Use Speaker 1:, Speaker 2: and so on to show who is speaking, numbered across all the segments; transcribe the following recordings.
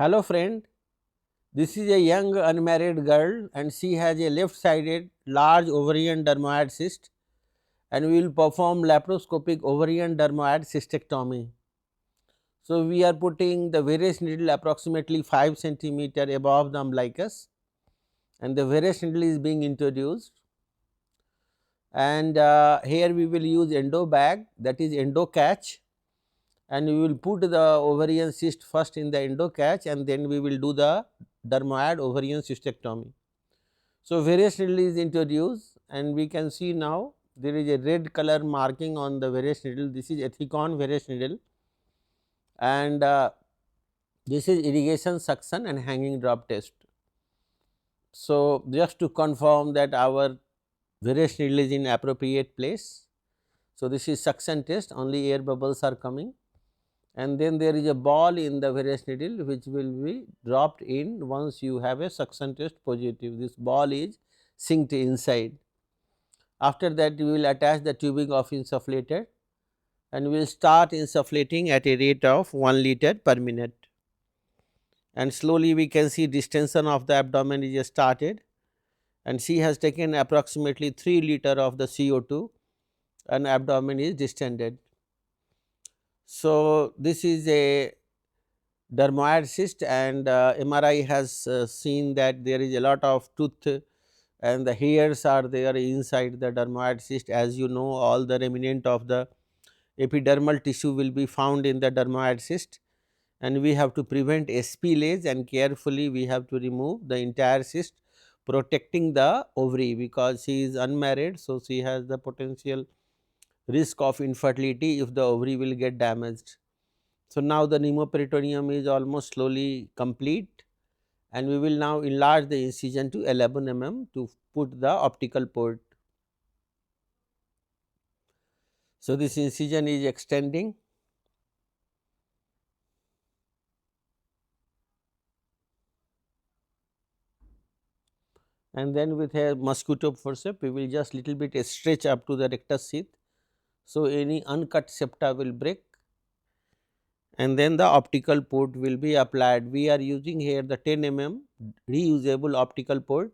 Speaker 1: Hello friend, this is a young unmarried girl and she has a left sided large ovarian dermoid cyst and we will perform laparoscopic ovarian dermoid cystectomy. So, we are putting the varus needle approximately 5 centimeter above the umbilicus and the varus needle is being introduced, and here we will use endobag, that is endo catch, and we will put the ovarian cyst first in the endo catch and then we will do the dermoid ovarian cystectomy. So, varus needle is introduced and we can see now there is a red color marking on the varus needle. This is ethicon varus needle and this is irrigation suction and hanging drop test. So, just to confirm that our varus needle is in appropriate place. So, this is suction test, only air bubbles are coming, and then there is a ball in the varus needle which will be dropped in once you have a suction test positive. This ball is sinked inside. After that, we will attach the tubing of insufflator and we will start insufflating at a rate of 1 liter per minute. And slowly we can see distension of the abdomen is started and she has taken approximately 3 liter of the CO2 and abdomen is distended. So, this is a dermoid cyst and MRI has seen that there is a lot of tooth and the hairs are there inside the dermoid cyst. As you know, all the remnant of the epidermal tissue will be found in the dermoid cyst and we have to prevent a spillage and carefully we have to remove the entire cyst, protecting the ovary because she is unmarried. So, she has the potential risk of infertility if the ovary will get damaged. So, now the pneumoperitoneum is almost slowly complete and we will now enlarge the incision to 11 mm to put the optical port. So, this incision is extending and then with a mosquito forceps we will just little bit stretch up to the rectus sheath. So, any uncut septa will break and then the optical port will be applied. We are using here the 10 mm reusable optical port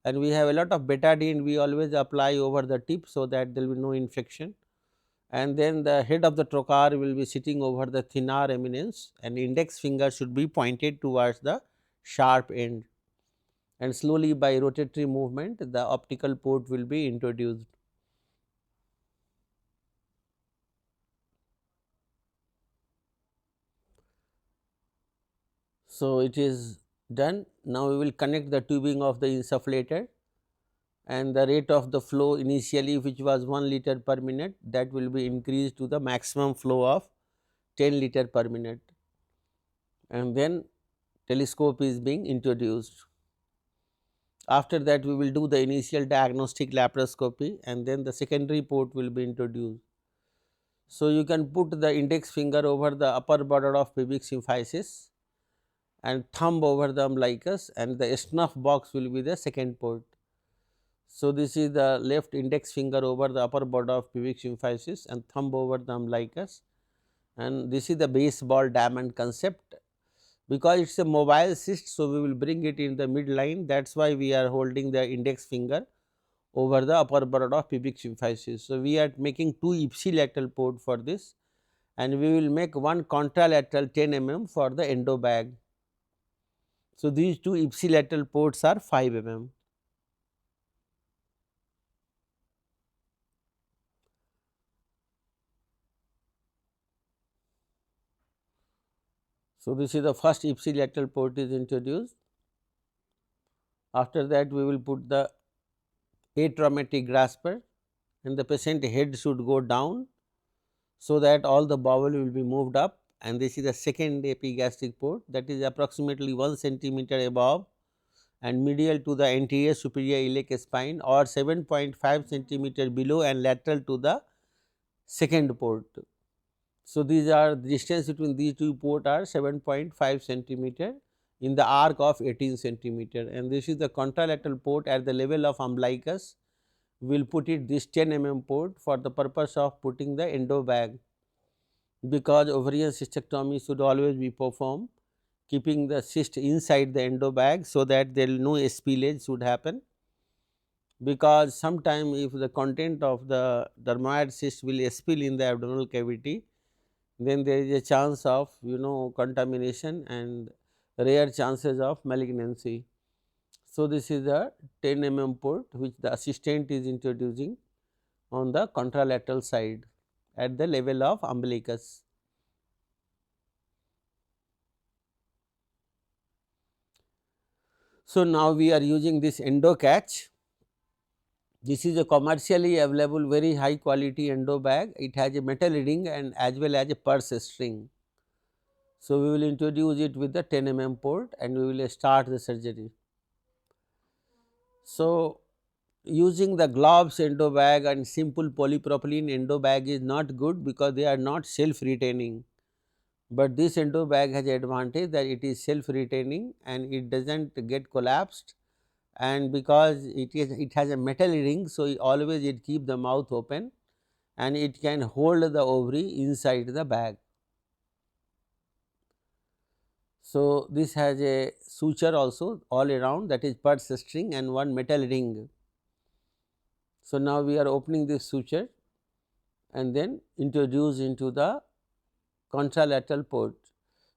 Speaker 1: and we have a lot of betadine we always apply over the tip so that there will be no infection, and then the head of the trocar will be sitting over the thenar eminence and index finger should be pointed towards the sharp end and slowly by rotatory movement the optical port will be introduced. So, it is done. Now, we will connect the tubing of the insufflator and the rate of the flow initially which was 1 liter per minute, that will be increased to the maximum flow of 10 liter per minute, and then telescope is being introduced. After that, we will do the initial diagnostic laparoscopy and then the secondary port will be introduced. So, you can put the index finger over the upper border of pubic symphysis and thumb over the umbilicus and the snuff box will be the second port. So, this is the left index finger over the upper border of pubic symphysis and thumb over the umbilicus, and this is the baseball diamond concept. Because it is a mobile cyst, so we will bring it in the midline, that is why we are holding the index finger over the upper border of pubic symphysis. So, we are making 2 ipsilateral port for this and we will make 1 contralateral 10 mm for the endobag. So, these 2 ipsilateral ports are 5 mm. So, this is the first ipsilateral port is introduced. After that, we will put the atraumatic grasper and the patient head should go down so that all the bowel will be moved up, and this is the second epigastric port, that is approximately 1 centimeter above and medial to the anterior superior iliac spine or 7.5 centimeter below and lateral to the second port. So, these are the distance between these two ports are 7.5 centimeter in the arc of 18 centimeter, and this is the contralateral port at the level of umbilicus. We will put it this 10 mm port for the purpose of putting the endobag, because ovarian cystectomy should always be performed keeping the cyst inside the endobag, so that there will no spillage should happen, because sometime if the content of the dermoid cyst will spill in the abdominal cavity, then there is a chance of contamination and rare chances of malignancy. So, this is a 10 port which the assistant is introducing on the contralateral side at the level of umbilicus. So, now we are using this endo catch. This is a commercially available very high quality endo bag. It has a metal ring and as well as a purse string. So, we will introduce it with the 10 port and we will start the surgery. So, using the gloves endo bag and simple polypropylene endo bag is not good, because they are not self retaining, but this endo bag has advantage that it is self retaining and it does not get collapsed, and because it has a metal ring. So, always it keep the mouth open and it can hold the ovary inside the bag. So, this has a suture also all around, that is purse string and one metal ring. So, now we are opening this suture and then introduce into the contralateral port.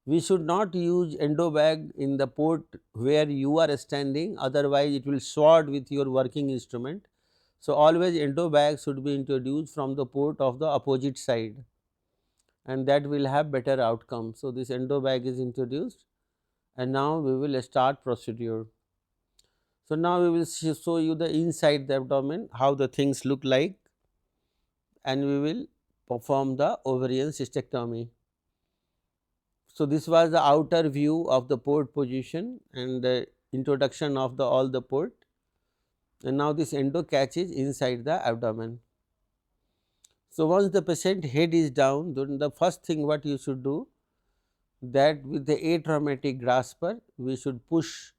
Speaker 1: We should not use endo bag in the port where you are standing, otherwise it will sword with your working instrument. So, always endo bag should be introduced from the port of the opposite side, and that will have better outcome. So, this endo bag is introduced and now we will start procedure. So, now we will show you the inside the abdomen, how the things look like, and we will perform the ovarian cystectomy. So, this was the outer view of the port position and the introduction of the all the port, and now this endo catch is inside the abdomen. So, once the patient head is down, then the first thing what you should do, that with the atraumatic grasper we should push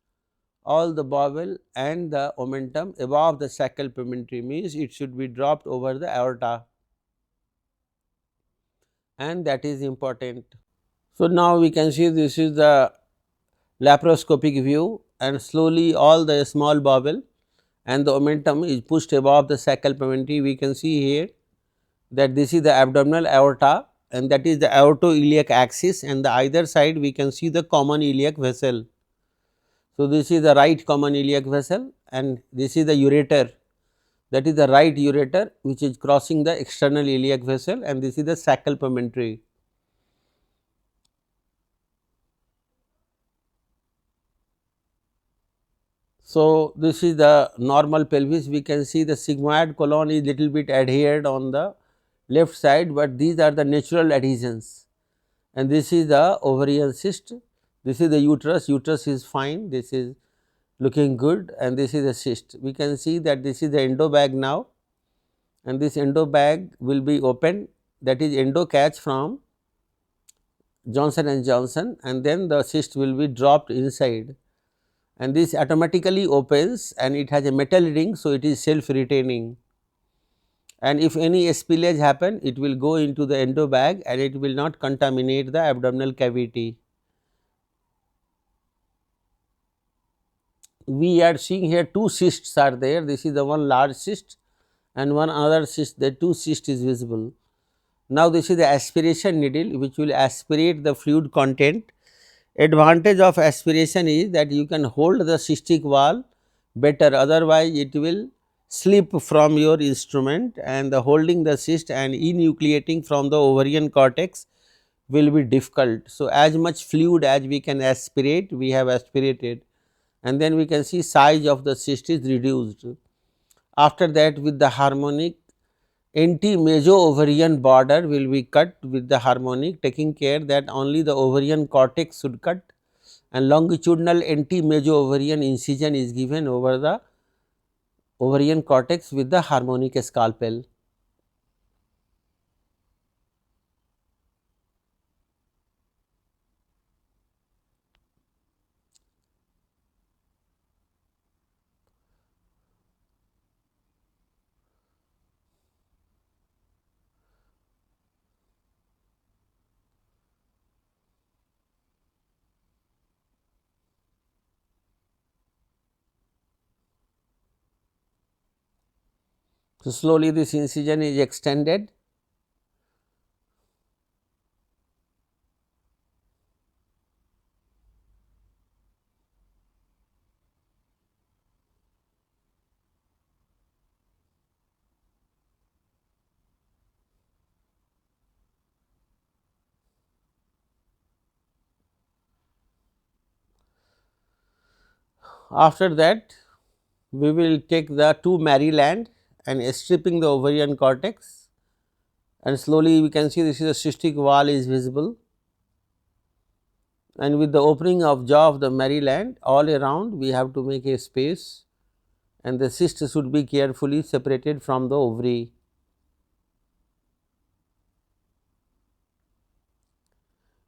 Speaker 1: all the bowel and the omentum above the sacral promontory, means it should be dropped over the aorta, and that is important. So, now we can see this is the laparoscopic view, and slowly all the small bowel and the omentum is pushed above the sacral promontory. We can see here that this is the abdominal aorta and that is the aortoiliac axis, and the either side we can see the common iliac vessel. So, this is the right common iliac vessel and this is the ureter, that is the right ureter which is crossing the external iliac vessel, and this is the sacral promontory. So, this is the normal pelvis. We can see the sigmoid colon is little bit adhered on the left side, but these are the natural adhesions, and this is the ovarian cyst. This is the uterus, uterus is fine, this is looking good, and this is the cyst. We can see that this is the endo bag now, and this endo bag will be opened, that is endo catch from Johnson and Johnson, and then the cyst will be dropped inside, and this automatically opens and it has a metal ring. So, it is self retaining, and if any spillage happen, it will go into the endo bag and it will not contaminate the abdominal cavity. We are seeing here two cysts are there. This is the one large cyst and one other cyst, the two cyst is visible. Now, this is the aspiration needle which will aspirate the fluid content. Advantage of aspiration is that you can hold the cystic wall better, otherwise it will slip from your instrument, and the holding the cyst and enucleating from the ovarian cortex will be difficult. So, as much fluid as we can aspirate, we have aspirated, and then we can see size of the cyst is reduced. After that, with the harmonic, anti-meso-ovarian border will be cut with the harmonic, taking care that only the ovarian cortex should cut, and longitudinal anti-meso-ovarian incision is given over the ovarian cortex with the harmonic scalpel. So, slowly this incision is extended. After that, we will take the two Maryland and stripping the ovarian cortex, and slowly we can see this is a cystic wall is visible, and with the opening of jaw of the Maryland all around we have to make a space, and the cyst should be carefully separated from the ovary.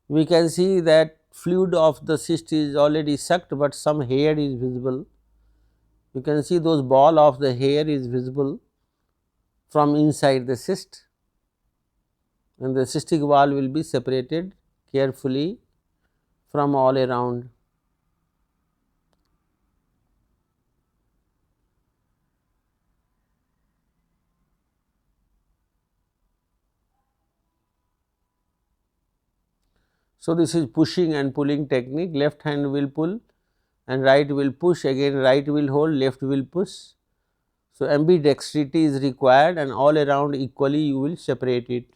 Speaker 1: We can see that fluid of the cyst is already sucked, but some hair is visible. You can see those ball of the hair is visible from inside the cyst, and the cystic wall will be separated carefully from all around. So, this is pushing and pulling technique, left hand will pull and right will push, again right will hold, left will push. So, ambidextrity is required and all around equally you will separate it.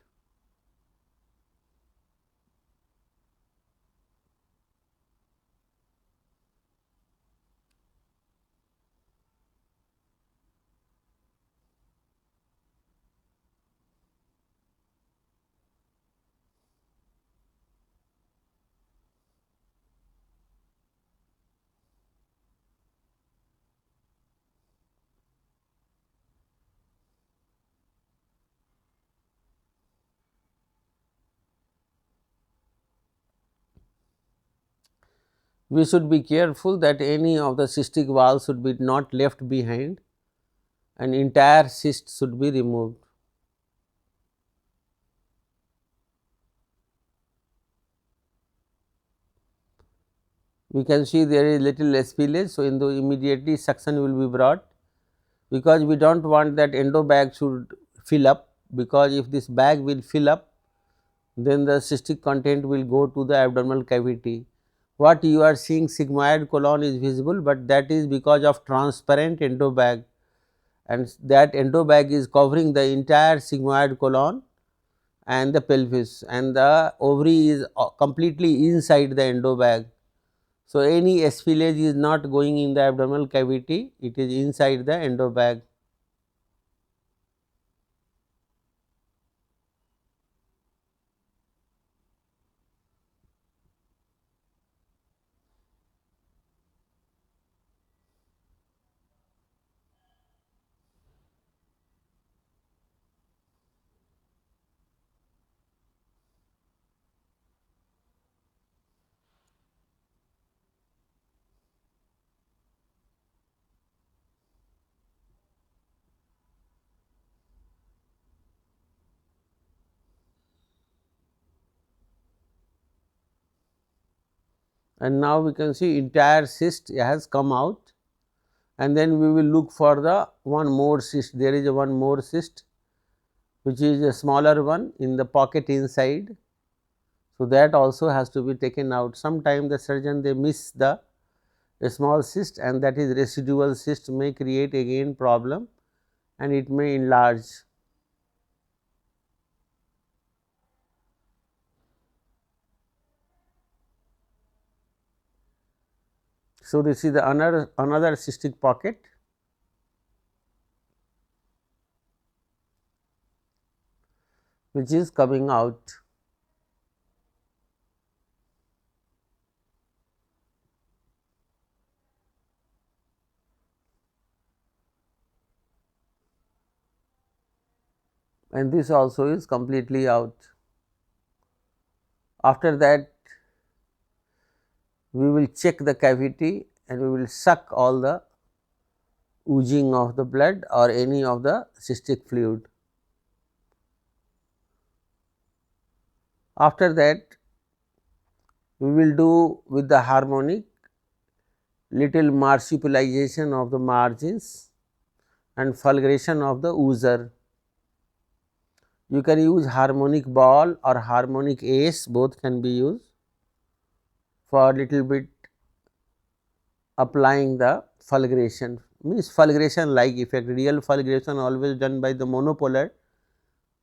Speaker 1: We should be careful that any of the cystic wall should be not left behind and entire cyst should be removed. We can see there is little spillage. So, in the immediately suction will be brought, because we do not want that endobag should fill up, because if this bag will fill up, then the cystic content will go to the abdominal cavity. What you are seeing sigmoid colon is visible, but that is because of transparent endobag, and that endobag is covering the entire sigmoid colon and the pelvis, and the ovary is completely inside the endobag. So, any spillage is not going in the abdominal cavity, it is inside the endobag. And now we can see entire cyst has come out, and then we will look for the one more cyst. There is a one more cyst which is a smaller one in the pocket inside. So, that also has to be taken out. Sometimes the surgeon they miss the small cyst, and that is residual cyst may create again problem and it may enlarge. So, this is the another cystic pocket, which is coming out. And this also is completely out. After that, we will check the cavity and we will suck all the oozing of the blood or any of the cystic fluid. After that, we will do with the harmonic little marsupialization of the margins, and fulguration of the oozer. You can use harmonic ball or harmonic ace, both can be used for little bit applying the fulguration, means fulguration like effect. Real fulguration always done by the monopolar,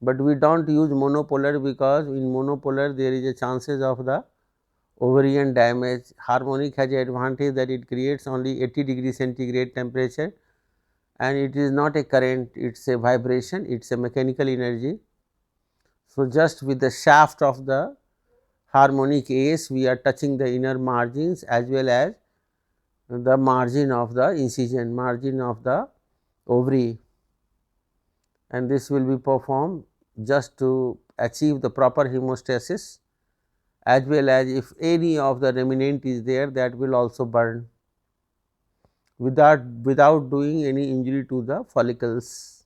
Speaker 1: but we do not use monopolar because in monopolar there is a chances of the ovarian damage. Harmonic has an advantage that it creates only 80° centigrade temperature and it is not a current, it is a vibration, it is a mechanical energy. So, just with the shaft of the harmonic ace we are touching the inner margins as well as the margin of the incision, margin of the ovary, and this will be performed just to achieve the proper hemostasis, as well as if any of the remnant is there, that will also burn without doing any injury to the follicles.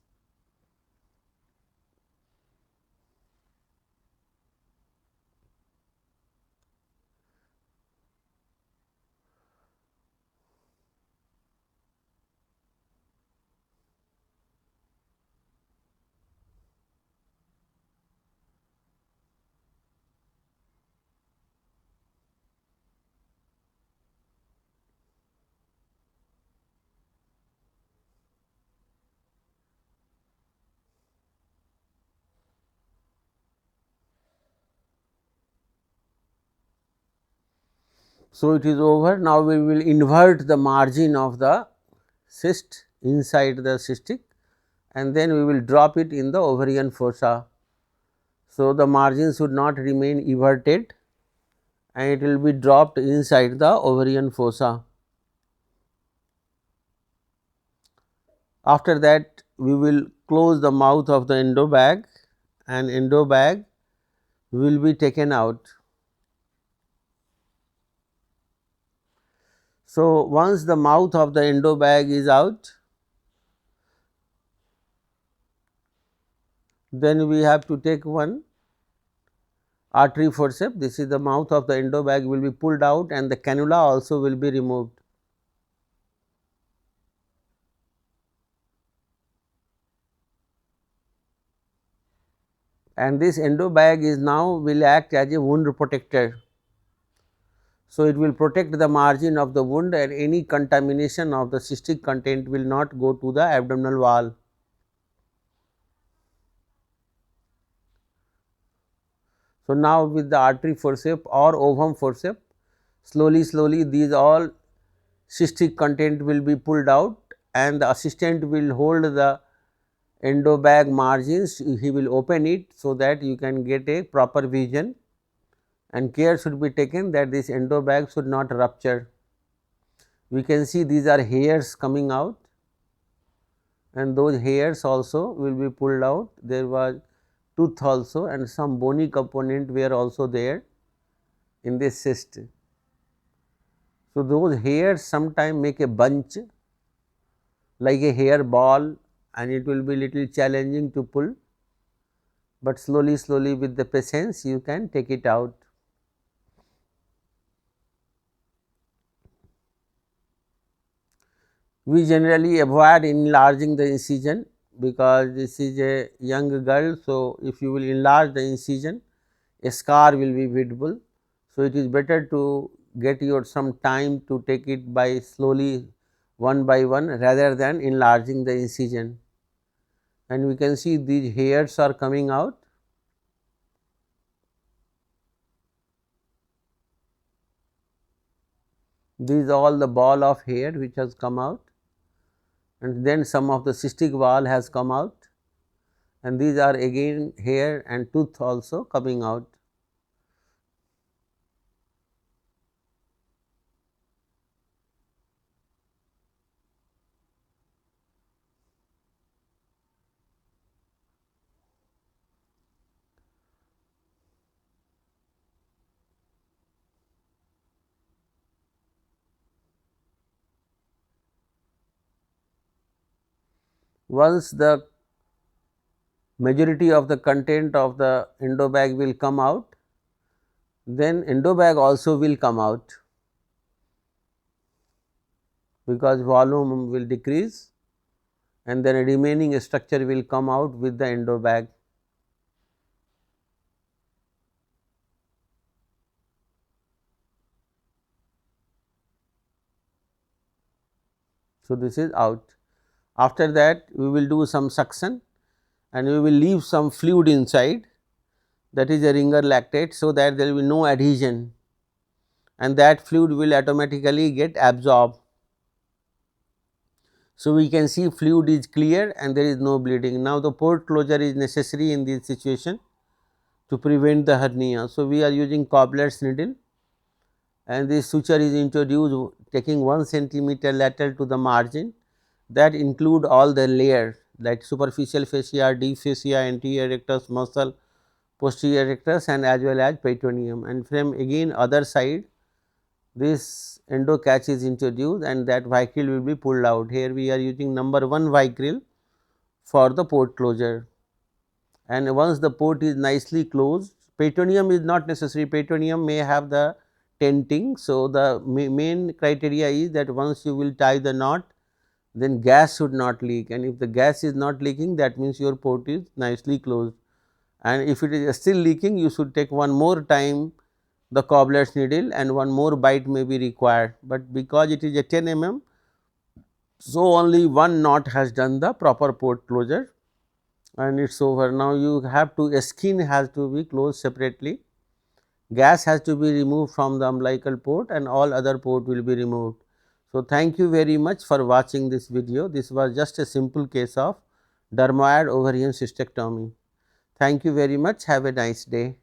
Speaker 1: So, it is over. Now, we will invert the margin of the cyst inside the cystic and then we will drop it in the ovarian fossa. So, the margin should not remain everted and it will be dropped inside the ovarian fossa. After that, we will close the mouth of the endobag and endobag will be taken out. So, once the mouth of the endobag is out, then we have to take one artery forceps. This is the mouth of the endobag will be pulled out and the cannula also will be removed. And this endobag is now will act as a wound protector. So, it will protect the margin of the wound and any contamination of the cystic content will not go to the abdominal wall. So, now with the artery forceps or ovum forceps, slowly these all cystic content will be pulled out and the assistant will hold the endobag margins, he will open it so that you can get a proper vision and care should be taken that this endobag should not rupture. We can see these are hairs coming out and those hairs also will be pulled out. There was tooth also and some bony component were also there in this cyst. So, those hairs sometime make a bunch like a hair ball and it will be little challenging to pull, but slowly with the patience you can take it out. We generally avoid enlarging the incision because this is a young girl. So, if you will enlarge the incision, a scar will be visible. So, it is better to get your some time to take it by slowly one by one rather than enlarging the incision. And we can see these hairs are coming out. These all the ball of hair which has come out and then some of the cystic wall has come out and these are again hair and tooth also coming out. Once the majority of the content of the endobag will come out, then endobag also will come out because volume will decrease and then a remaining structure will come out with the endobag. So, this is out. After that we will do some suction and we will leave some fluid inside, that is a ringer lactate, so that there will be no adhesion and that fluid will automatically get absorbed. So, we can see fluid is clear and there is no bleeding. Now, the port closure is necessary in this situation to prevent the hernia. So, we are using Cobbler's needle and this suture is introduced taking 1 centimeter lateral to the margin, that include all the layers like superficial fascia, deep fascia, anterior rectus muscle, posterior rectus and as well as peritoneum, and from again other side this endo catch is introduced and that vicryl will be pulled out. Here we are using number 1 vicryl for the port closure, and once the port is nicely closed, peritoneum is not necessary, peritoneum may have the tenting. So, the main criteria is that once you will tie the knot, then gas should not leak, and if the gas is not leaking, that means your port is nicely closed, and if it is still leaking, you should take one more time the cobbler's needle and one more bite may be required, but because it is a 10 mm, so only one knot has done the proper port closure and it is over. Now, you have to skin has to be closed separately, gas has to be removed from the umbilical port and all other port will be removed. So, thank you very much for watching this video. This was just a simple case of dermoid ovarian cystectomy. Thank you very much. Have a nice day.